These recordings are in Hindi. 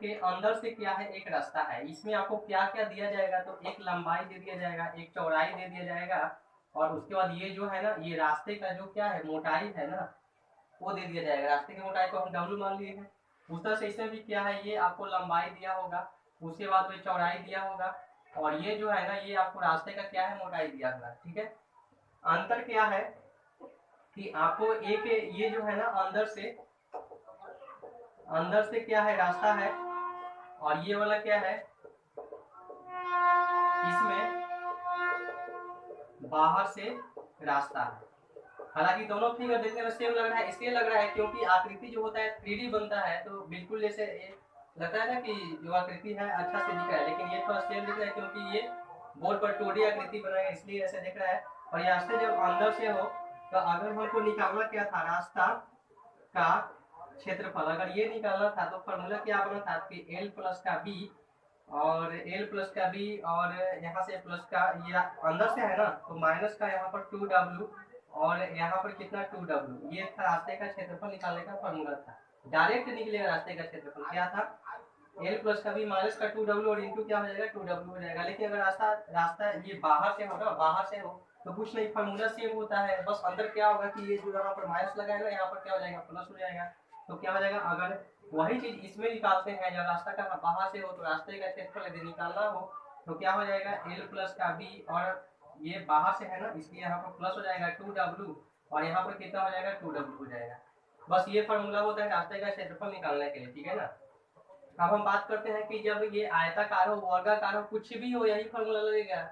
के अंदर से क्या है, एक रास्ता है। इसमें आपको क्या क्या दिया जाएगा, तो एक लंबाई दे दिया जाएगा, एक चौड़ाई दे दिया जाएगा, और उसके बाद ये जो है ना, ये रास्ते का जो क्या है मोटाई है ना, वो दे दिया जाएगा। रास्ते की मोटाई को हम डब्ल्यू मान लिए हैं। उस तरह से इसमें भी क्या है, ये आपको लंबाई दिया होगा, उसके बाद में चौड़ाई दिया होगा, और ये जो है ना, ये आपको रास्ते का क्या है मोटाई दिया होगा। ठीक है। अंतर क्या है कि आपको एक ये जो है ना, अंदर से क्या है रास्ता है, और ये वाला क्या है, इसमें बाहर से रास्ता है। हालांकि दोनों फिगर देखने में सेम लग रहा है, इसलिए लग रहा है क्योंकि आकृति जो होता है 3D बनता है, तो बिल्कुल जैसे लगता है ना कि जो आकृति है अच्छा से दिख रहा है, लेकिन ये थोड़ा सेम दिख रहा है क्योंकि ये बोर्ड पर 2D आकृति बना है, इसलिए ऐसे दिख रहा है। और यहाँ से जब अंदर से हो, तो अगर हमको निकालना क्या था, रास्ता का क्षेत्रफल, अगर ये निकालना था तो फॉर्मूला क्या बना था कि L प्लस का B, और L प्लस का B, और यहाँ से प्लस का, ये अंदर से है ना, तो माइनस का यहाँ पर 2W, और यहाँ पर कितना 2W, ये था रास्ते का क्षेत्रफल निकालने का फॉर्मूला था। डायरेक्ट निकलेगा रास्ते का क्षेत्रफल, क्या था L प्लस का B माइनस का 2W, और इंटू क्या हो जाएगा 2W हो जाएगा। लेकिन अगर रास्ता रास्ता ये बाहर से हो ना, बाहर से हो, तो कुछ नहीं, फॉर्मूला सेम होता है, बस अंदर क्या होगा कि ये जो यहाँ पर माइनस लगा है ना, यहाँ पर क्या हो जाएगा प्लस हो जाएगा। तो क्या हो जाएगा, अगर वही चीज इसमें निकालते हैं, जब रास्ता का बाहर से हो तो रास्ते का क्षेत्रफल यदि निकालना हो, तो क्या हो जाएगा L प्लस का B, और ये बाहर से है ना, इसलिए यहाँ पर प्लस हो जाएगा 2W, और यहाँ पर कितना हो जाएगा 2W हो जाएगा। बस ये फॉर्मूला होता है रास्ते का क्षेत्रफल निकालने के लिए। ठीक है ना। अब हम बात करते हैं कि जब ये आयताकार हो, वर्गाकार हो, कुछ भी हो, यही फॉर्मूला लगेगा,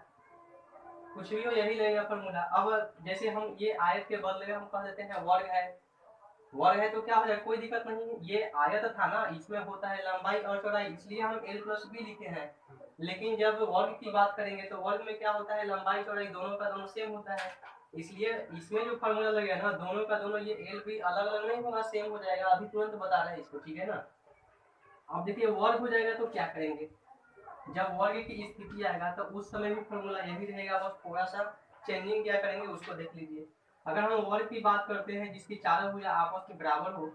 कुछ भी हो यही लगेगा फॉर्मूला। अब जैसे हम ये आयत के बदले में हम कह देते हैं वर्ग है, वर्ग है तो क्या हो जाए, कोई दिक्कत नहीं है। ये आयत था ना, इसमें होता है लंबाई और चौड़ाई, इसलिए हम L प्लस B लिखे हैं। लेकिन जब वर्ग की बात करेंगे तो वर्ग में क्या होता है, लंबाई चौड़ाई दोनों का दोनों सेम होता है, इसलिए इसमें जो फॉर्मूला लगेगा ना, दोनों का दोनों, ये L भी अलग अलग नहीं होगा, सेम हो जाएगा। अभी तुरंत बता रहे हैं इसको। ठीक है ना। अब देखिए वर्ग हो जाएगा तो क्या करेंगे, जब वर्ग की स्थिति आएगा तो उस समय भी फॉर्मूला यही रहेगा, बस थोड़ा सा चेंजिंग क्या करेंगे उसको देख लीजिए। अगर हम वर्ग की बात करते हैं जिसकी चारों भुजा आपस में बराबर हो,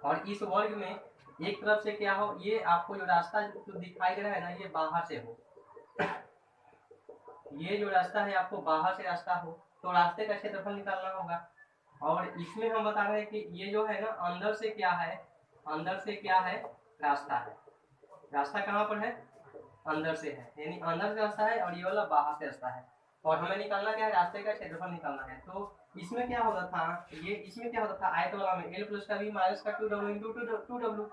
और इस वर्ग में एक तरफ से क्या हो, ये आपको जो रास्ता जो दिखाई दे रहा है ना, ये बाहर से हो, ये जो रास्ता है आपको बाहर से रास्ता हो, तो रास्ते का क्षेत्रफल निकालना होगा। और इसमें हम बता रहे हैं कि ये जो है ना, अंदर से क्या है, अंदर से क्या है रास्ता है। रास्ता कहाँ पर है, अंदर से है, यानी अंदर से रास्ता है, और ये वाला बाहर से रास्ता है, और हमें निकालना क्या है, रास्ते का क्षेत्रफल निकालना है। तो इसमें क्या होता था, ये इसमें क्या होता था आयत वाला में, L प्लस का भी माइनस का 2W इंटू 2W,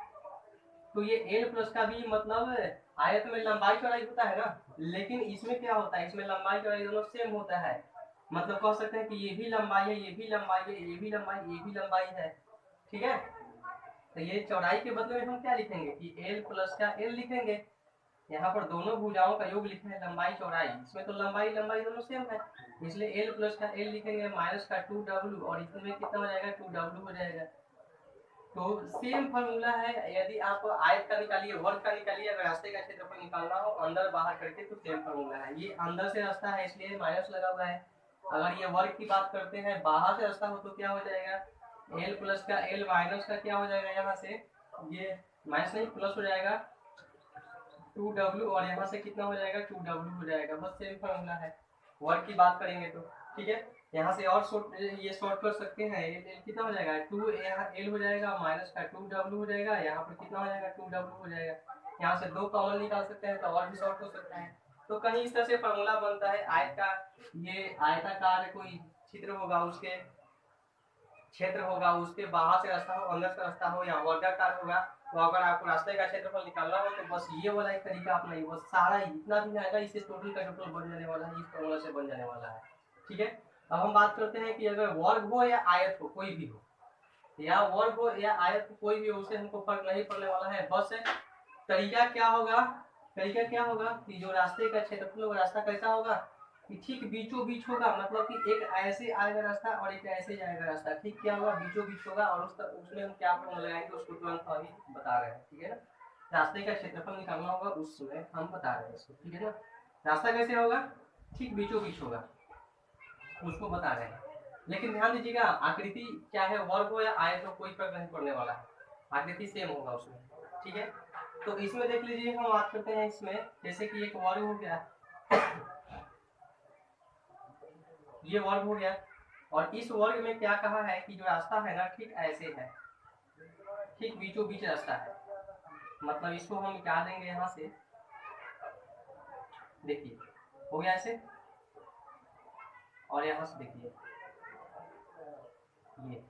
तो ये L प्लस का भी मतलब आयत में लंबाई चौड़ाई होता है ना, लेकिन इसमें क्या होता है, इसमें लंबाई चौड़ाई दोनों सेम होता है। मतलब कह सकते हैं कि ये भी लंबाई है, ये भी लंबाई है, ये भी लंबाई, ये भी लंबाई है। ठीक है। तो ये चौड़ाई के बदले में हम क्या लिखेंगे कि L प्लस का L लिखेंगे, यहाँ पर दोनों भुजाओं का योग लिखे हैं लंबाई चौड़ाई, इसमें तो लंबाई लंबाई दोनों सेम है, इसलिए L प्लस का L लिखेंगे, माइनस का 2W, और इसमें कितना हो जाएगा 2W हो जाएगा। तो सेम फॉर्मूला है, यदि आप आयत का निकालिए, वर्ग का निकालिए, अगर रास्ते का क्षेत्रफल निकालना हो अंदर बाहर करके, तो सेम फॉर्मूला है। ये अंदर से रास्ता है इसलिए माइनस लगा हुआ है। अगर ये वर्ग की बात करते हैं बाहर से रास्ता हो, तो क्या हो जाएगा L प्लस का L माइनस का क्या हो जाएगा, यहाँ से ये माइनस नहीं प्लस हो जाएगा 2W, और यहाँ से कितना हो जाएगा 2W हो जाएगा। बस सेम फॉर्मूला है वर्ग की बात करेंगे तो। ठीक है। यहाँ से और ये शॉर्ट कर सकते हैं, L कितना हो जाएगा 2, यहाँ L हो जाएगा, माइनस का 2W हो जाएगा, यहाँ पर कितना हो जाएगा 2W हो जाएगा। यहाँ से 2 कॉमन निकाल सकते हैं तो और भी शॉर्ट हो सकता है। तो कहीं इस तरह से फॉर्मूला बनता है आयत का। ये आयताकार कोई छिद्र होगा, उसके क्षेत्र होगा, उसके बाहर से रास्ता हो, अंदर से रास्ता हो, या वर्गाकार होगा, तो अगर आपको रास्ते का क्षेत्रफल निकालना हो तो बस ये वाला एक तरीका अपनाइए, बस सारा जितना भी आएगा इससे टोटल का टोटल बन जाने वाला है, इस फॉर्मूला से बन जाने वाला है। ठीक है। अब हम बात करते हैं कि अगर वर्ग हो या आयत हो, कोई भी हो, या वर्ग हो या आयत हो, कोई भी हो, उससे हमको फर्क नहीं पड़ने वाला है। बस तरीका क्या होगा, तरीका क्या होगा कि जो रास्ते का क्षेत्रफल होगा, रास्ता कैसा होगा कि ठीक बीचों बीच होगा, मतलब कि एक ऐसे आएगा रास्ता और एक ऐसे जाएगा रास्ता, ठीक क्या होगा बीचों बीच होगा, और उसमें हम क्या फॉर्मूला लगाएंगे उसको तुरंत अभी बता रहे हैं। ठीक है ना। रास्ते का क्षेत्रफल निकालना होगा उसमें हम बता रहे हैं इसको। ठीक है ना। रास्ता कैसे होगा, ठीक बीचों बीच होगा, उसको बता रहे हैं। लेकिन ध्यान दीजिएगा आकृति क्या है, वर्ग हो या आयत हो, कोई फर्क नहीं पड़ने वाला है। आकृति सेम होगा उसमें, ठीक है। तो इसमें देख लीजिए, हम बात करते हैं इसमें, जैसे कि एक वर्ग हो गया, ये वर्ग हो गया, और इस वर्ग में क्या कहा है कि जो रास्ता है ना ठीक ऐसे है, ठीक बीचों बीच रास्ता है। मतलब इसको हम क्या देंगे यहाँ से, देखिए हो गया ऐसे, और यहाँ से देखिए ये,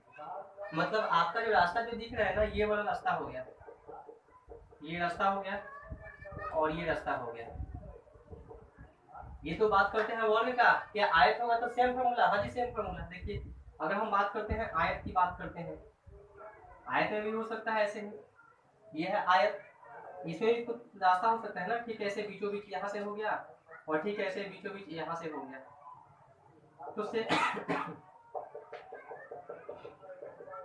मतलब आपका जो रास्ता जो दिख रहा है ना, ये वाला रास्ता हो गया, ये रास्ता हो गया, और ये रास्ता हो गया। ये तो बात करते हैं वर्ग का, क्या आयत होगा तो सेम फॉर्मूला, हाँ जी सेम फॉर्मूला। देखिए अगर हम बात करते हैं आयत की, बात करते हैं आयत में भी हो सकता है ऐसे ही, ये है आयत, इसमें भी कुछ रास्ता हो सकता है ना, ठीक ऐसे बीचों बीच यहाँ से हो गया, और ठीक ऐसे बीचों बीच यहाँ से हो गया। तो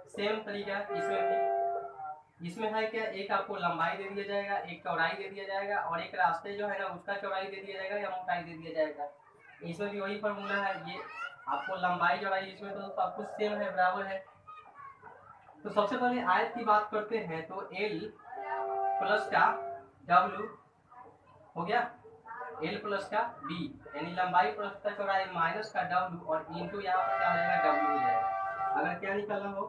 सेम तरीका इसमें भी, इसमें है क्या, एक आपको लंबाई दे दिया जाएगा, एक चौड़ाई दे दिया जाएगा, और एक रास्ते जो है ना उसका चौड़ाई दे दिया जाएगा या मोटाई दे दिया जाएगा। इसमें भी वही फॉर्मूला है, ये आपको लंबाई चौड़ाई इसमें तो सब कुछ सेम है, बराबर है। तो सबसे पहले आयत की बात करते हैं, तो L प्लस का W हो गया, L प्लस का B, यानी लंबाई प्लस का चौड़ाई माइनस का W, और इंटू यहाँ पर क्या हो जाएगा W हो जाएगा। अगर क्या निकालना हो,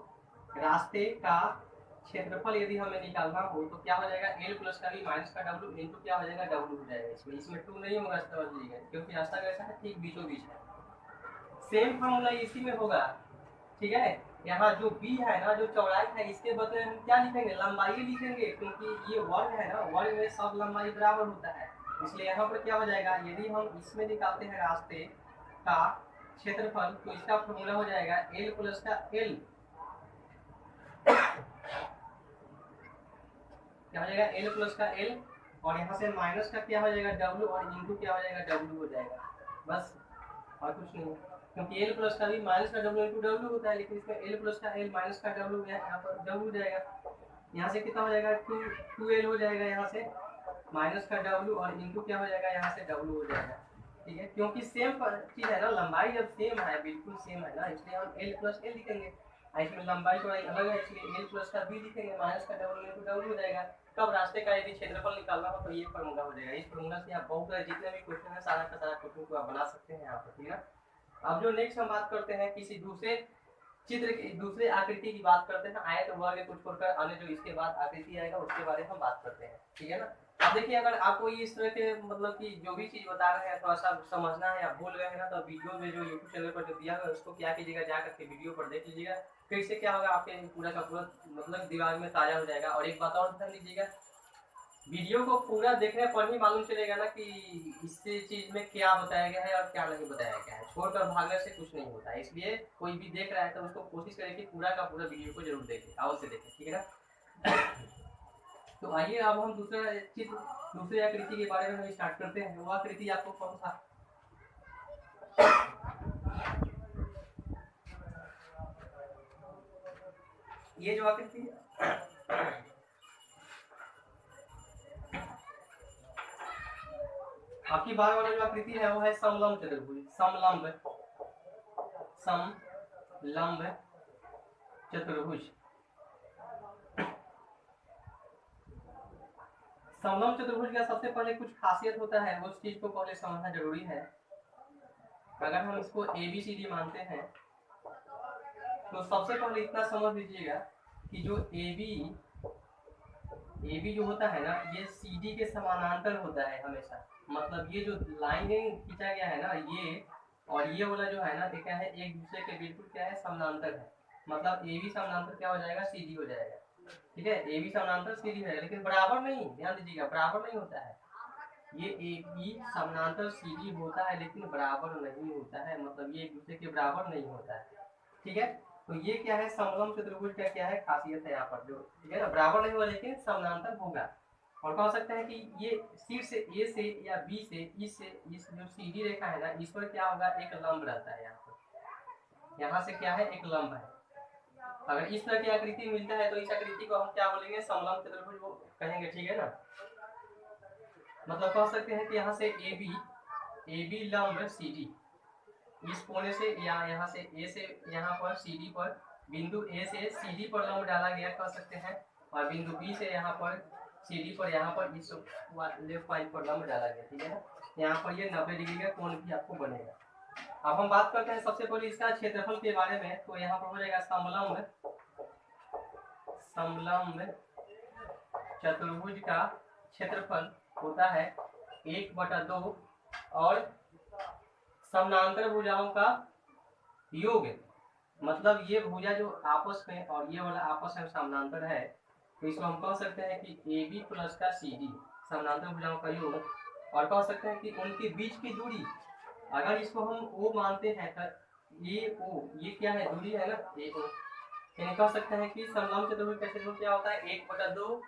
रास्ते का क्षेत्रफल यदि हमें निकालना हो तो क्या हो जाएगा, L प्लस का B माइनस का W इंटू क्या हो जाएगा W हो जाएगा। इसमें 2 नहीं होगा, समझ लीजिएगा, क्योंकि रास्ता कैसा है ठीक बीचों बीच है। सेम फॉर्मूला इसी में होगा, ठीक है। यहाँ जो B है ना, जो चौड़ाई है, इसके बदले हम क्या लिखेंगे, लंबाई लिखेंगे, क्योंकि ये वर्ग है ना, वर्ग में सब लंबाई बराबर होता है। इसलिए यहाँ पर क्या हो जाएगा, यदि हम इसमें निकालते हैं रास्ते का क्षेत्रफल, तो इसका फॉर्मूला हो जाएगा L प्लस का L, क्या हो जाएगा L प्लस का L, और यहाँ से माइनस का क्या हो जाएगा W, और इंटू क्या हो जाएगा W हो जाएगा, बस और कुछ नहीं। क्योंकि L प्लस का भी माइनस का W इंटू W होता है, लेकिन इसमें L प्लस का L माइनस का W है, यहाँ पर W हो जाएगा। यहाँ से कितना हो जाएगा, 2L हो जाएगा, यहाँ से माइनस का W, और इंटू क्या हो जाएगा, यहाँ से W हो जाएगा, ठीक है। क्योंकि सेम चीज है ना, लंबाई जब सेम है, बिल्कुल सेम है ना, इसलिए हम L प्लस L लिखेंगे। इसमें लंबाई चौड़ाई अलग है, इसलिए L प्लस का B लिखेंगे, माइनस का W इंटू W हो जाएगा। कब रास्ते का यदि क्षेत्रफल निकालना हो तो ये फॉर्मूला हो जाएगा। इस फॉर्मूला से आप बहुत जितने भी क्वेश्चन है, सारा का सारा क्वेश्चन को आप बना सकते हैं यहाँ पर, ठीक है। अब जो नेक्स्ट हम बात करते हैं, किसी दूसरे चित्र की, दूसरे आकृति की बात करते हैं, आयत वर्ग को छोड़कर अन्य जो इसके बाद आकृति आएगा उसके बारे में हम बात करते हैं, ठीक है ना। अब देखिए, अगर आपको इस तरह के मतलब कि जो भी चीज बता रहे हैं थोड़ा सा समझना है या भूल गए हैं ना, तो वीडियो में जो यूट्यूब चैनल पर जो दिया है उसको क्या कीजिएगा, जाकर के वीडियो पर देख लीजिएगा, फिर से क्या होगा, आपके पूरा का पूरा मतलब दिमाग में ताजा हो जाएगा। और एक बात और ध्यान दीजिएगा, वीडियो को पूरा देखने पर ही मालूम चलेगा ना कि इससे चीज में क्या बताया गया है और क्या नहीं बताया गया है, छोड़कर भागने से कुछ नहीं होता है। इसलिए कोई भी देख रहा है तो उसको कोशिश करें कि पूरा का पूरा वीडियो को जरूर देखें, अवश्य देखें, ठीक है ना। तो आइए अब हम दूसरा चित्र, दूसरी आकृति के बारे में हम स्टार्ट करते हैं। वो आकृति आपको कौन सा, ये जो आकृति आपकी बार वाला जो आकृति है वो है समलंब चतुर्भुज, समलंब चतुर्भुज। समलंब चतुर्भुज का सबसे पहले कुछ खासियत होता है, उस चीज को पहले समझना जरूरी है। अगर हम इसको ABCD मानते हैं तो सबसे पहले इतना समझ लीजिएगा कि जो AB जो होता है ना, ये CD के समानांतर होता है हमेशा। मतलब ये जो लाइन खींचा गया है ना, ये और ये वाला जो है ना, क्या है, एक दूसरे के बिल्कुल क्या है, समानांतर है। मतलब AB समानांतर क्या हो जाएगा, CD हो जाएगा, ठीक है। AB समानांतर CD है, लेकिन बराबर नहीं, ध्यान दीजिएगा, बराबर नहीं होता है। ये AB समानांतर CD होता है लेकिन बराबर नहीं होता है, मतलब ये एक दूसरे के बराबर नहीं होता है, ठीक है। तो ये क्या है, समलंब चतुर्भुज का क्या है, खासियत है यहाँ पर जो, ठीक है ना, बराबर नहीं होगा लेकिन समानांतर होगा। और कह सकते हैं कि ये शीर्ष से A से या B से, इस जो CD रेखा है ना, इस पर क्या होगा, एक लंब रहता है। यहाँ पर यहाँ से क्या है, एक लंब है। अगर इस तरह की आकृति मिलता है तो इस आकृति को हम क्या बोलेंगे, समलंब चतुर्भुज वो कहेंगे, ठीक है ना। मतलब कह सकते हैं कि यहाँ से AB लंब CD, इस कोने से या यहाँ से A से यहाँ पर CD पर, बिंदु A से CD पर लंब डाला गया, कह सकते हैं और बिंदु बी से यहाँ पर सी डी पर यहाँ पर इस लेफ्ट पॉइंट पर लंब डाला गया, ठीक है ना। यहाँ पर ये 90 डिग्री का कोण भी आपको बनेगा। अब हम बात करते हैं सबसे पहले इसका क्षेत्रफल के बारे में। तो यहाँ पर हो जाएगा समलंब चतुर्भुज का क्षेत्रफल होता है 1/2 और समानांतर भुजाओं का योग। मतलब ये भुजा जो आपस में और ये वाला आपस में समानांतर है, तो इसको हम कह सकते हैं कि AB प्लस का CD समानांतर भुजाओं का योग। और कह सकते हैं कि उनके बीच की दूरी, अगर इसको हम O मानते हैं तो AO, ये क्या है, दूरी है ना AO। यानी कह सकते हैं कि समलंब चतुर्भुज का क्षेत्रफल क्या होता है 1/2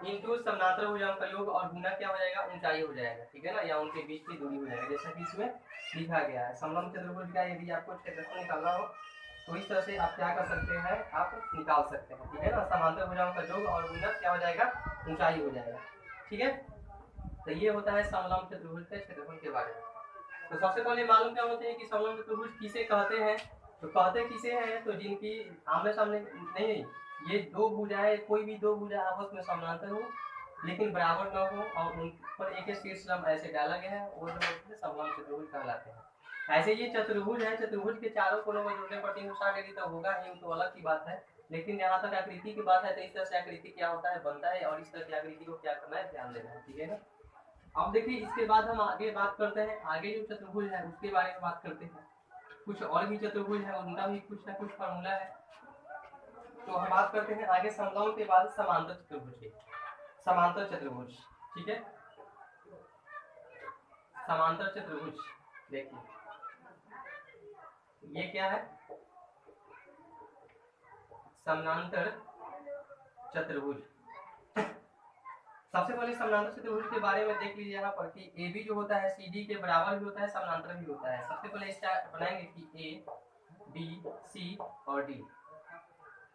इंटू समानांतर भुजाओं का योग और गुना क्या हो जाएगा, ऊंचाई हो जाएगा, ठीक है ना, या उनके बीच की दूरी हो जाएगा, जैसा कि इसमें लिखा गया है। समलंब चतुर्भुज का यदि आपको क्षेत्रफल निकालना हो तो इस तरह से आप क्या कर सकते हैं, आप निकाल सकते हैं, ठीक है ना। समांतर भुजाओं का योग और गुना क्या हो जाएगा, ऊंचाई हो जाएगा, ठीक है। तो ये होता है समलंब चतुर्भुज के क्षेत्रफल के बारे में। तो सबसे पहले मालूम क्या होते हैं कि समलंब चतुर्भुज किसे कहते हैं। तो कहते किसे हैं, तो जिनकी आमने सामने नहीं, ये दो भुजाएं, कोई भी दो भुजा आपस में समानांतर हो लेकिन बराबर न हो और उन पर एक शीर्ष लंब ऐसे डाला गया है, वो जो समलंब चतुर्भुज कहलाते हैं। ऐसे ये चतुर्भुज है, चतुर्भुज के चारों कोनों को जोड़ने पर 360 डिग्री तो होगा ही, तो अलग की बात है। लेकिन जहाँ तक आकृति की बात है तो इस तरह से आकृति क्या होता है, बनता है, और इस तरह की आकृति को क्या करना है, ध्यान देना है, ठीक है ना। अब देखिए इसके बाद हम आगे बात करते हैं, आगे जो चतुर्भुज है उसके बारे में बात करते हैं। कुछ और भी चतुर्भुज है, उनका भी कुछ ना कुछ फॉर्मूला है। तो हम बात करते हैं आगे समलंब के बाद समांतर चतुर्भुज की। समांतर चतुर्भुज, ठीक है, समांतर चतुर्भुज। देखिए ये क्या है, समांतर चतुर्भुज। सबसे पहले समांतर चतुर्भुज के बारे में देख लीजिए यहाँ पर कि AB जो होता है CD के बराबर भी होता है, समांतर भी होता है। सबसे पहले इसका बनाएंगे कि A B C और D।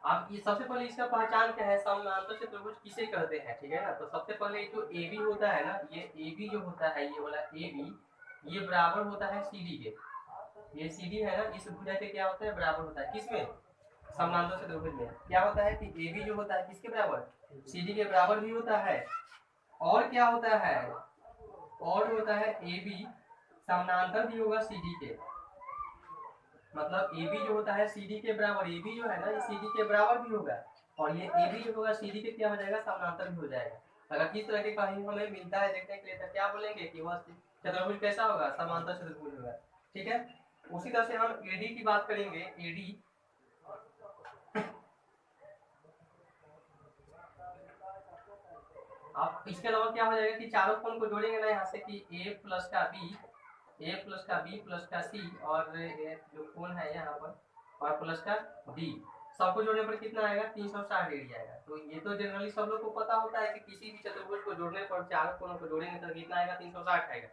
अब ये सबसे पहले इसका पहचान क्या है, समांतर चतुर्भुज किसे कहते हैं, ठीक है ना। तो सबसे पहले जो AB होता है ना, ये AB जो होता है, ये वाला AB, ये बराबर होता है CD के। ये CD है ना, इस भुजा के क्या होता है, बराबर होता है, किसमें, समांतर चतुर्भुज में। क्या होता है कि AB जो होता है किसके बराबर, CD के बराबर भी होता है। और क्या होता है, और होता है AB समानांतर भी होगा CD के। मतलब AB जो होता है CD के बराबर, AB जो है ना, ये CD के बराबर भी होगा, और ये AB जो होगा CD के क्या हो जाएगा, समानांतर भी हो जाएगा। अगर किस तरह के कहीं हमें मिलता है देखने के लिए तो क्या बोलेंगे कि वह चतुर्भुज कैसा होगा, समांतर चतुर्भुज होगा, ठीक है। उसी तरह से हम AD की बात करेंगे। AD अब इसके अलावा क्या हो जाएगा कि चारों कोण को जोड़ेंगे ना यहाँ से कि A प्लस का B, A प्लस का B प्लस का C, और जो कोण है यहाँ पर, और प्लस का D, सबको जोड़ने पर कितना आएगा, 360 डिग्री आएगा। तो ये तो जनरली सब लोग को पता होता है कि किसी भी चतुर्भुज को जोड़ने पर चारों कोणों को जोड़ेंगे तो कितना आएगा, 360 आएगा।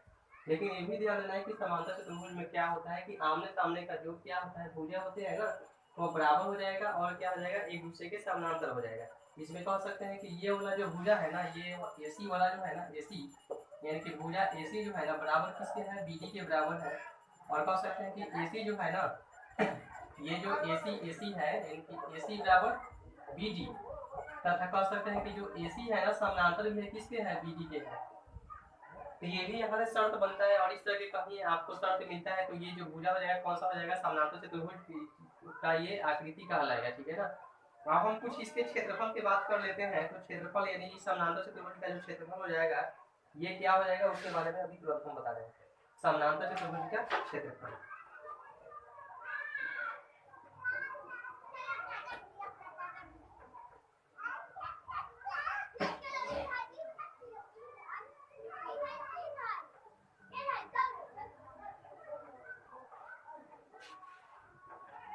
लेकिन ये भी ध्यान देना है कि समांतर चतुर्भुज में क्या होता है कि आमने सामने का जो क्या होता है, भुजा होते हैं ना, वो बराबर हो जाएगा और क्या हो जाएगा, एक दूसरे के समानांतर हो जाएगा। इसमें कह सकते हैं कि ये वाला जो भुजा है ना, ये AC वाला जो है ना, AC यानी कि भुजा AC जो है ना, बराबर किसके है, BD के बराबर है। और कह सकते हैं कि AC जो है ना, ये जो AC है, यानी कि AC बराबर BD, तथा कह सकते हैं कि जो AC है ना, समानांतर में किसके है, BD के है। तो ये भी यहाँ से शर्त बनता है, और इस तरह के कहीं आपको शर्त मिलता है तो ये जो भुजा हो जाएगा कौन सा हो जाएगा, समानांतर चतुर्भुज का ये आकृति कहलाएगा, ठीक है ना। अब हम कुछ इसके क्षेत्रफल की बात कर लेते हैं। तो क्षेत्रफल यानी समानांतर चतुर्भुज का जो क्षेत्रफल हो जाएगा, ये क्या हो जाएगा उसके बारे में अभी तुरंत हम बता रहे हैं। समानांतर चतुर्भुज का क्षेत्रफल,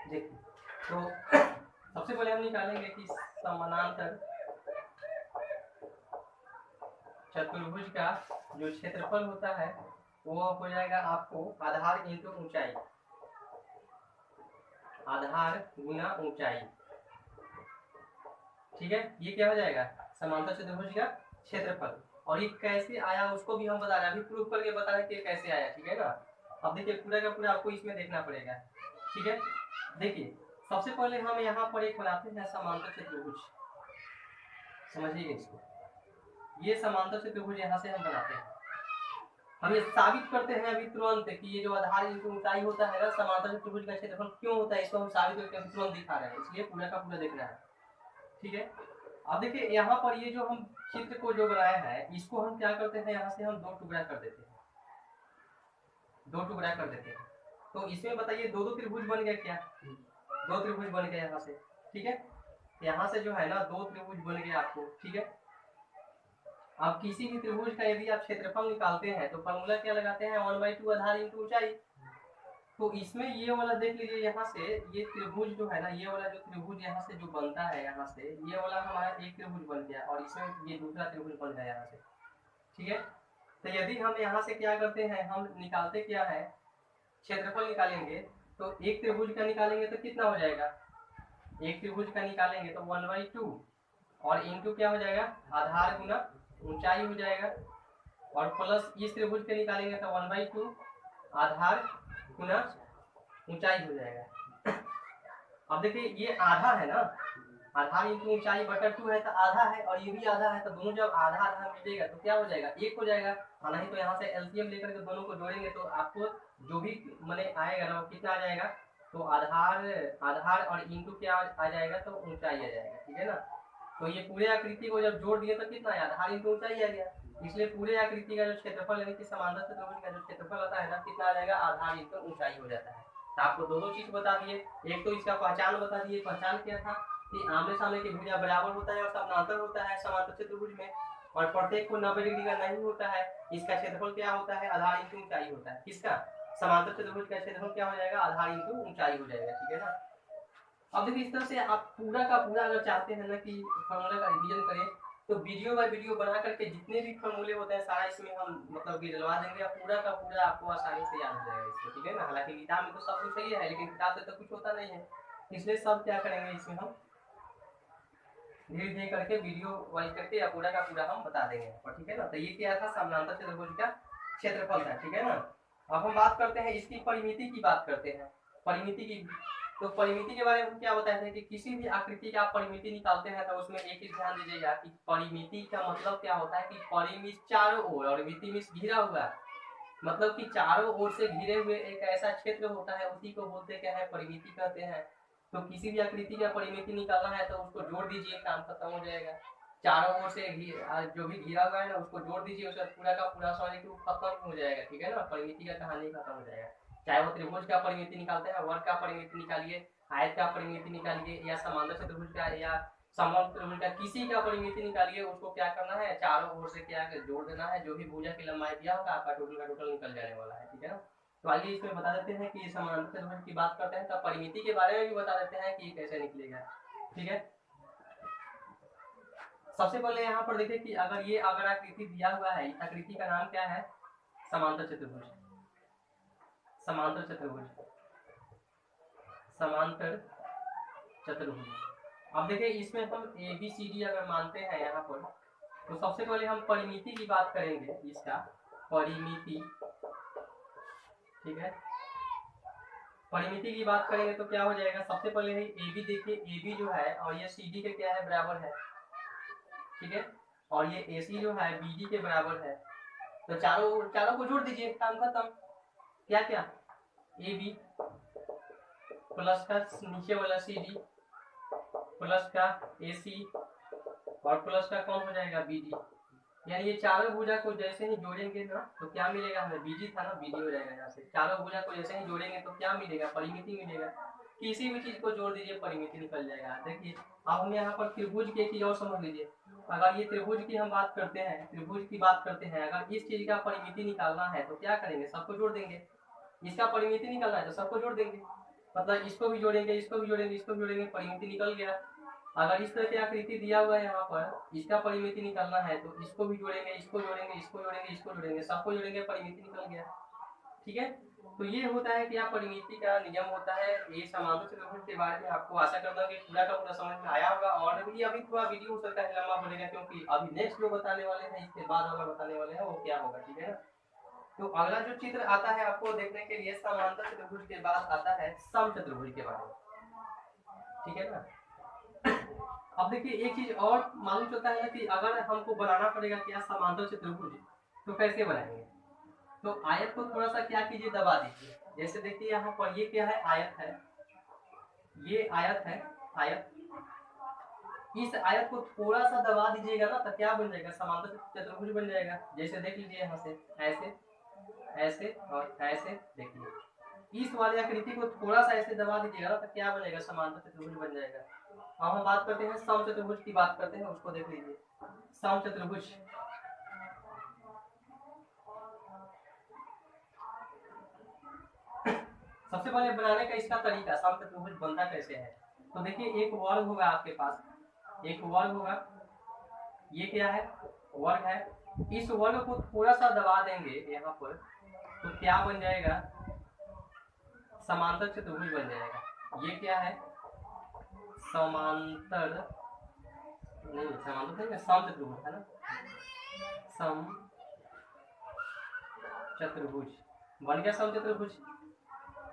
देखिए तो सबसे पहले हम निकालेंगे कि समानांतर चतुर्भुज का जो क्षेत्रफल होता है वो हो जाएगा आपको आधार इंटू ऊंचाई, आधार गुना ऊंचाई, ठीक है। ये क्या हो जाएगा, समांतर चतुर्भुज का क्षेत्रफल। और ये कैसे आया उसको भी हम बता रहे हैं, अभी प्रूफ करके बता रहे हैं कि कैसे आया, ठीक है ना। अब देखिए पूरा का पूरा आपको इसमें देखना पड़ेगा, ठीक है। देखिए सबसे पहले हम यहाँ पर एक बनाते हैं समांतर चतुर्भुज। समझिए इसको, ये समांतर चतुर्भुज यहाँ से हम बनाते हैं। हम ये साबित करते हैं अभी तुरंत कि ये जो आधार इंटू ऊंचाई होता है ना समांतर चतुर्भुज का क्षेत्रफल क्यों होता है, इसको हम साबित करके अभी तुरंत दिखा रहे हैं, इसलिए पूरा का पूरा देखना है। ठीक है, अब देखिए यहाँ पर ये जो हम चित्र को जो बनाया है इसको हम क्या करते हैं, यहाँ से हम दो टुकड़ा कर देते हैं, दो टुकड़ा कर देते हैं। तो इसमें बताइए दो दो त्रिभुज बन गया क्या, दो त्रिभुज बन गया यहाँ से। ठीक है, यहाँ से जो है ना दो त्रिभुज बन गया आपको। ठीक है, अब किसी भी त्रिभुज का यदि आप क्षेत्रफल निकालते हैं तो फॉर्मूला क्या लगाते हैं, 1/2 आधार इंटू ऊंचाई। तो इसमें ये वाला देख लीजिए, यहाँ से ये त्रिभुज जो है ना, ये वाला जो त्रिभुज यहाँ से जो बनता है, यहाँ से ये वाला हमारा एक त्रिभुज बन गया और इसमें ये दूसरा त्रिभुज बन गया यहाँ से। ठीक है, तो यदि हम यहाँ से क्या करते हैं, हम निकालते क्या है, क्षेत्रफल निकालेंगे तो एक त्रिभुज का निकालेंगे तो कितना हो जाएगा, एक त्रिभुज का निकालेंगे तो 1/2 और इंटू क्या हो जाएगा, आधार गुना ऊंचाई हो जाएगा, और प्लस इस त्रिभुज के निकालेंगे तो 1/2 आधार गुना ऊंचाई हो जाएगा। अब देखिए ये आधा है ना, आधार इंटू ऊंचाई बटा 2 है तो आधा है, और ये भी आधा है, तो दोनों जब आधा आधा मिलेगा तो क्या हो जाएगा, एक हो जाएगा। नहीं तो यहाँ से एलसीएम लेकर के दोनों को जोड़ेंगे तो आपको जो भी मैंने आएगा ना वो कितना आ जाएगा, तो आधार और इंटू क्या आ जाएगा, तो ऊंचाई आ जाएगा। ठीक है ना, तो ये पूरे आकृति को जब जोड़ दिए तो कितना है, आधार इंटू ऊंचाई आ गया। इसलिए पूरे आकृति का जो क्षेत्रफल यानी कि समांतर चतुर्भुज का जो क्षेत्रफल आता है ना कितना आ जाएगा, आधार इंटू ऊंचाई हो जाता है। तो आपको दो चीज बता दिए, एक तो इसका पहचान बता दिए, पहचान क्या था कि आमने सामने की भुजा बराबर होता है और समानांतर होता है समांतर चतुर्भुज में, और प्रत्येक को 90 डिग्री का नहीं होता है। इसका क्षेत्रफल क्या होता है, आधार इंटू ऊंचाई होता है। किसका, समांतर चतुर्भुज का क्षेत्रफल क्या हो जाएगा, आधार इंटू ऊंचाई हो जाएगा। ठीक है ना, अब देखिए इस तरह से आप पूरा का पूरा अगर चाहते हैं ना कि फॉर्मूला का रिवीजन करें तो वीडियो बाय वीडियो बना करके जितने भी फॉर्मूले होते हैं सारा इसमें हम मतलब कि डलवा देंगे, और पूरा का पूरा आपको आसानी से याद हो जाएगा इसको। ठीक है ना, हालांकि किताब में तो सब कुछ सही है लेकिन किताब से तो कुछ होता नहीं है, इसलिए सब क्या करेंगे इसमें हम धीरे धीरे करके वीडियो वाइज करके या पूरा का पूरा हम बता देंगे। और ठीक है ना, तो ये क्या था, समानांतर चतुर्भुज का क्षेत्रफल था। ठीक है ना, अब हम बात करते हैं इसकी परिमिति की, बात करते हैं परिमिति की। तो परिमिति के बारे में क्या बताया था कि किसी भी आकृति का आप परिमिति निकालते हैं तो उसमें एक चीज ध्यान दीजिएगा कि परिमिति का मतलब क्या होता है कि परिमित चारों ओर और मिति में घिरा हुआ, मतलब कि चारों ओर से घिरे हुए एक ऐसा क्षेत्र होता है, उसी को बोलते क्या है, परिमिति कहते हैं। तो किसी भी आकृति का परिमिति निकालना है तो उसको जोड़ दीजिए, काम खत्म हो जाएगा। चारों ओर से जो भी घिरा हुआ है ना उसको जोड़ दीजिए, उसका पूरा का पूरा समझ के खत्म हो जाएगा। ठीक है ना, परिमिति का कहानी खत्म हो जाएगा। चाहे वो त्रिभुज का परिमिति निकालते हैं, वर्ग का परिमिति निकालिए, आयत का परिमिति निकालिए, या समांतर चतुर्भुज का या समकोण त्रिभुज का किसी का परिमिति निकालिए, उसको क्या करना है, चारों ओर से क्या जोड़ देना है, जो भी भुजा की लंबाई दिया होगा आपका टोटल का टोटल निकल जाने वाला है। ठीक है ना, तो आइए इसमें बता देते हैं कि समांतर चतुर्भुज की बात करते हैं तो परिमिति के बारे में भी बता देते हैं कि कैसे निकलेगा। ठीक है, सबसे पहले यहाँ पर देखिए कि अगर आकृति दिया हुआ है, आकृति का नाम क्या है, समांतर चतुर्भुज, समांतर चतुर्भुज, समांतर चतुर्भुज। अब देखिए इसमें हम ABCD अगर मानते हैं यहाँ पर, तो सबसे पहले हम परिमिति की बात करेंगे, इसका परिमिति। ठीक है, परिमिति की बात करेंगे तो क्या हो जाएगा, सबसे पहले है AB, देखिए AB जो है और ये CD के क्या है, बराबर है। ठीक है, और ये AC जो है BD के बराबर है, तो चारों को जोड़ दीजिए, काम खत्म। क्या क्या, AB प्लस का नीचे वाला CD प्लस का AC और प्लस का कौन हो जाएगा, BD। यानी ये चारों भुजा को जैसे ही जोड़ेंगे ना तो क्या मिलेगा हमें, BD था ना, BD हो जाएगा। यहाँ से चारों भुजा को जैसे ही जोड़ेंगे तो क्या मिलेगा, परिमिति मिलेगा। किसी भी चीज को जोड़ दीजिए परिमिति निकल जाएगा। देखिए अब हम यहाँ पर त्रिभुज की एक चीज और समझ लीजिए, अगर ये त्रिभुज की हम बात करते हैं, त्रिभुज की बात करते हैं, अगर इस चीज का परिमिति निकालना है तो क्या करेंगे, सबको जोड़ देंगे। इसका परिमिति निकालना है तो सबको जोड़ देंगे, मतलब इसको भी जोड़ेंगे, इसको भी जोड़ेंगे, इसको भी जोड़ेंगे, परिमिति निकल गया। अगर इस तरह की आकृति दिया हुआ है यहाँ पर, इसका परिमिति निकालना है तो इसको भी जोड़ेंगे, इसको जोड़ेंगे, इसको जोड़ेंगे, इसको जोड़ेंगे, सबको जोड़ेंगे, परिमिति निकल गया। ठीक है, तो ये होता है कि आप परिमिति का नियम होता है। ये समांतर चतुर्भुज के बारे में आपको आशा करता हूँ कि पूरा का पूरा समझ में आया होगा। और अभी थोड़ा वीडियो हो सकता है लंबा बनेगा, क्योंकि अभी नेक्स्ट जो बताने वाले हैं, इसके बाद वाला बताने वाले हैं वो क्या होगा। ठीक है ना, तो अगला जो चित्र आता है आपको देखने के लिए, समांतर चतुर्भुज के बाद आता है सम चतुर्भुज के बारे में। ठीक है ना, अब देखिए एक चीज और मालूम चलता है ना कि अगर हमको बनाना पड़ेगा क्या समांतर चतुर्भुज, तो कैसे बनाएंगे। तो आयत को थोड़ा सा क्या कीजिए, दबा दीजिए। जैसे देखिए यहाँ पर ये क्या है, आयत है, ये आयत है, आयत, इस आयत को थोड़ा सा दबा दीजिएगा ना, तो क्या बन जाएगा, समांतर चतुर्भुज बन जाएगा। जैसे देख लीजिए यहाँ से ऐसे, ऐसे और ऐसे। देखिए इस वाली आकृति को थोड़ा सा ऐसे दबा दीजिएगा ना, तो क्या बनेगा, समांतर चतुर्भुज बन जाएगा। अब हम बात करते हैं सम चतुर्भुज की, बात करते हैं उसको, देख लीजिए सम चतुर्भुज। सबसे पहले बनाने का इसका तरीका, सम चतुर्भुज बनता कैसे है। तो देखिए एक वर्ग होगा आपके पास, एक वर्ग होगा, ये क्या है, वर्ग है। इस वर्ग को थोड़ा सा दबा देंगे यहाँ पर, तो क्या बन जाएगा, समांतर चतुर्भुज बन जाएगा। ये क्या है, समांतर नहीं, समांतर नहीं, सम चतुर्भुज है ना, सम चतुर्भुज बन गया, सम चतुर्भुज।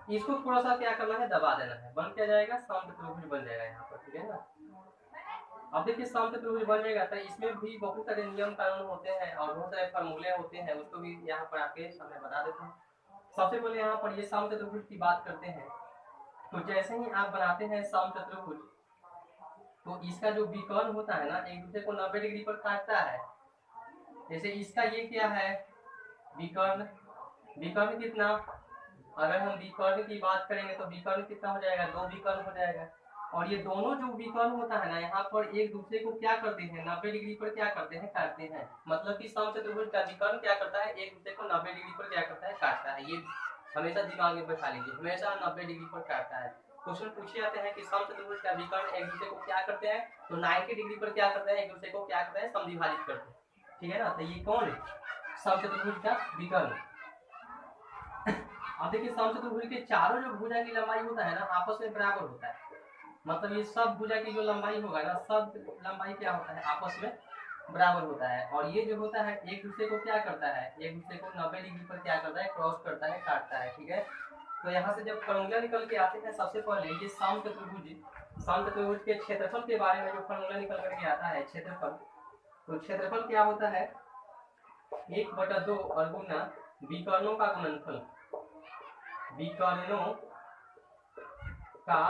इसको थोड़ा सा क्या करना है, दबा देना है, बन क्या जाएगा, सम चतुर्भुज बन जाएगा यहाँ पर, ठीक है ना। अब देखिए सम चतुर्भुज बन जाएगा, तो इसमें भी बहुत सारे नियम कानून होते हैं और बहुत सारे फॉर्मूले होते हैं, उसको भी यहाँ पर आपके सामने बता देता हूँ। सबसे पहले यहाँ पर ये सम चतुर्भुज की बात करते हैं। तो जैसे ही आप बनाते हैं सम चतुर्भुज, तो इसका जो विकर्ण होता है ना, एक दूसरे को 90 डिग्री पर काटता है। जैसे इसका ये क्या है, विकर्ण, विकर्ण कितना, अगर हम विकर्ण की बात करेंगे तो विकर्ण कितना हो जाएगा, 2 विकर्ण हो जाएगा। और ये दोनों जो विकर्ण होता है ना, यहाँ पर एक दूसरे को क्या करते हैं, 90 डिग्री पर क्या करते हैं, काटते हैं। मतलब कि सम चतुर्भुज का विकर्ण क्या करता है, एक दूसरे को 90 डिग्री पर क्या करता है, काटता है। ये हमेशा दिमाग में बैठा लीजिए, हमेशा 90 डिग्री पर काटता है। क्वेश्चन पूछे जाते हैं कि सम चतुर्भुज का विकर्ण एक दूसरे को क्या करते हैं, तो 90 डिग्री पर क्या करते हैं, एक दूसरे को क्या करते हैं, समद्विभाजित करते हैं, ठीक है ना। तो ये कौन है, सम चतुर्भुज का विकर्ण। अब देखिए सम चतुर्भुज के चारों जो भुजा की लंबाई होता है ना, आपस में बराबर होता है। मतलब ये सब भुजा की जो लंबाई होगा ना, सब लंबाई क्या होता है, आपस में बराबर होता है। और ये जो होता है एक दूसरे को क्या करता है, एक दूसरे को 90 डिग्री पर क्या करता है, क्रॉस करता है, काटता है, ठीक है। तो यहाँ से जब फॉर्मूला निकल के आते हैं, सबसे पहले ये सम चतुर्भुज, सम चतुर्भुज के क्षेत्रफल के बारे में जो फॉर्मूला निकल करके आता है, क्षेत्रफल, तो क्षेत्रफल क्या होता है, 1/2 और गुना विकर्णों का गुणनफल, विकर्णों का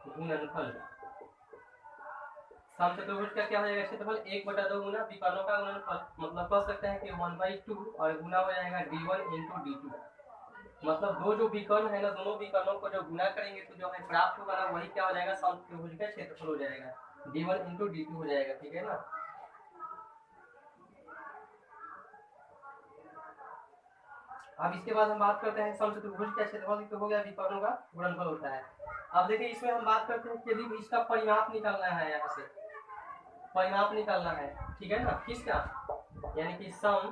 गुणनफल। सम चतुर्भुज का क्या हो जाएगा, क्षेत्रफल 1/2 गुना विकर्णों का गुणनफल। मतलब कह सकते हैं कि 1/2 और गुना हो जाएगा d1 × d2। मतलब दो जो विकर्ण है ना, दोनों विकर्णों को जो गुना करेंगे तो जो है प्राप्त होगा ना, वही क्या हो जाएगा, सम चतुर्भुज का क्षेत्रफल हो जाएगा, d1 × d2 हो जाएगा, ठीक है ना। अब इसके बाद हम बात करते हैं सम चतुर्भुज का क्षेत्रफल, तो हो गया विकर्णों का गुणनफल होता है। अब देखिए इसमें हम बात करते हैं कि यदि इसका परिमाप निकालना है, यहाँ से परिमाप निकालना है, ठीक है ना, किसका, यानी कि सम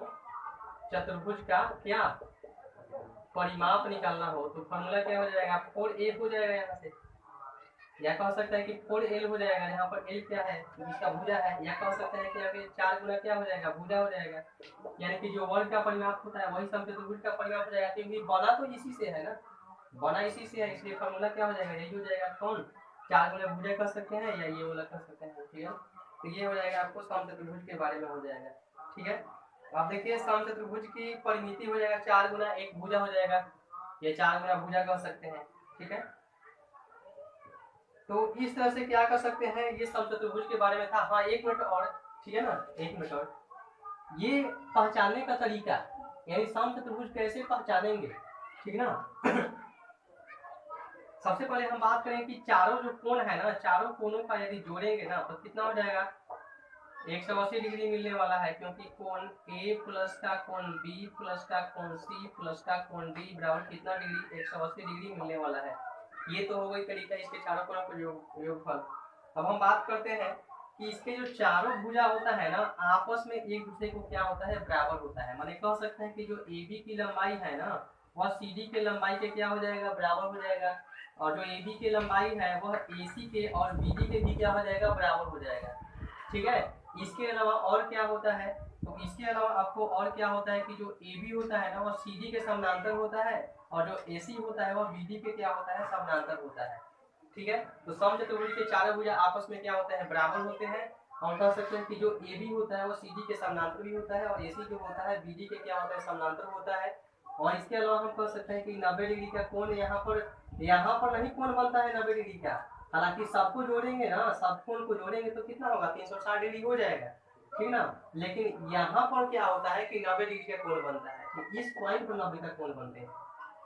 चतुर्भुज का क्या परिमाप निकालना हो, तो फॉर्मूला क्या हो जाएगा, 4a हो जाएगा यहाँ से, या कह सकते हैं कि 4l हो जाएगा। यहाँ पर l क्या है, इसका भुजा है, या कह सकते हैं कि आगे 4 गुना क्या हो जाएगा, भुजा हो जाएगा। यानी कि जो वर्ग का परिमाप होता है वही सम चतुर्भुज का परिमाप हो जाएगा, क्योंकि बना तो इसी से है ना, बना इसी से है, इसलिए फॉर्मूला क्या हो जाएगा, यही हो जाएगा, कौन, 4 गुना भुजा कर सकते हैं या ये वाला कर सकते हैं, ठीक है। तो ये हो जाएगा आपको सम चतुर्भुज के बारे में हो जाएगा, ठीक है। आप देखिए सम चतुर्भुज की परिमिति हो जाएगा 4 गुना 1 भुजा हो जाएगा, ये 4 गुना भुजा कर सकते हैं, ठीक है। तो इस तरह से क्या कर सकते हैं, ये सम चतुर्भुज के बारे में था। हाँ 1 मिनट और, ठीक है ना, 1 मिनट और, ये पहचानने का तरीका, यानी सम चतुर्भुज कैसे पहचानेंगे, ठीक ना। सबसे पहले हम बात करें कि चारों जो कोण है ना, चारों कोणों का यदि जोड़ेंगे ना, तो कितना हो जाएगा, 180 डिग्री मिलने वाला है, क्योंकि कोण A प्लस का कोण B प्लस का कोण C प्लस का कोण D बराबर कितना डिग्री, 180 डिग्री मिलने वाला है। ये तो हो गई तरीका इसके चारों कोणों का योगफल। अब हम बात करते हैं कि इसके जो चारों भुजा होता है ना, आपस में एक दूसरे को क्या होता है, बराबर होता है। माने कह सकते हैं कि जो AB की लंबाई है ना, वह CD के लंबाई के क्या हो जाएगा, बराबर हो जाएगा। और जो AB की लंबाई है वह AC के और BD के भी क्या हो जाएगा, बराबर हो जाएगा, ठीक है। इसके अलावा और क्या होता है, तो इसके अलावा आपको और क्या होता है कि जो AB होता है ना, वह CD के समानांतर होता है, और जो AC होता है वह BD के क्या होता है, समानांतर होता है। ठीक है। तो समचतुर्भुज के चारों भुजा आपस में क्या होता है, बराबर होते हैं। और कह सकते हैं कि जो ए बी होता है वो सी डी के समानांतर भी होता है, और ए सी जो होता है बी डी के क्या होता है, समानांतर होता है। और इसके अलावा हम कह सकते हैं कि 90 डिग्री का कोण यहाँ पर नहीं कोण बनता है 90 डिग्री का। हालांकि सबको जोड़ेंगे ना, सब कोण को जोड़ेंगे तो कितना होगा, 360 डिग्री हो जाएगा, ठीक ना। लेकिन यहाँ पर क्या होता है कि 90 डिग्री का कोण बनता है, तो इस पॉइंट पर 90 का कोण बनते हैं,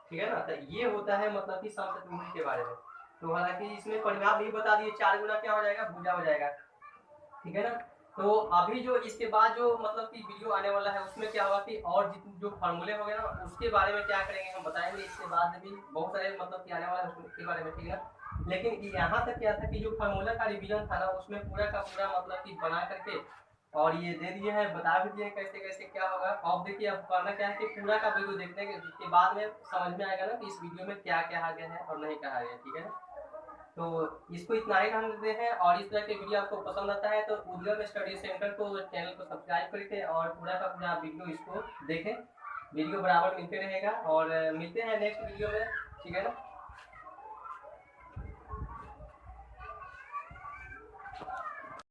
ठीक है ना। तो ये होता है मतलब कि समचतुर्भुज के बारे में। तो हालांकि इसमें परिणाम भी बता दिए, 4 गुना क्या हो जाएगा, भुजा हो जाएगा, ठीक है ना। तो अभी जो इसके बाद जो मतलब कि वीडियो आने वाला है उसमें क्या होगा कि और जो फार्मूले हो गए ना उसके बारे में क्या करेंगे हम बताएंगे, इसके बाद भी बहुत सारे मतलब कि आने वाला है उसके बारे में, ठीक है ना। लेकिन यहाँ तक क्या था कि जो फार्मूला का रिवीजन था ना उसमें पूरा का पूरा मतलब कि बना करके और ये दे दिए हैं, बता भी दिए कैसे कैसे क्या होगा। अब देखिए अब करना क्या है कि पूरा का वीडियो देखने के बाद में समझ में आएगा ना कि इस वीडियो में क्या कहा गया है और नहीं कहा गया, ठीक है ना। तो इसको इतना ही ध्यान देते हैं, और इस तरह के वीडियो आपको पसंद आता है तो उद्गम स्टडी सेंटर को चैनल को सब्सक्राइब करके और पूरा का पूरा वीडियो इसको देखें, वीडियो बराबर मिलते रहेगा। और मिलते हैं नेक्स्ट वीडियो में, ठीक है ना।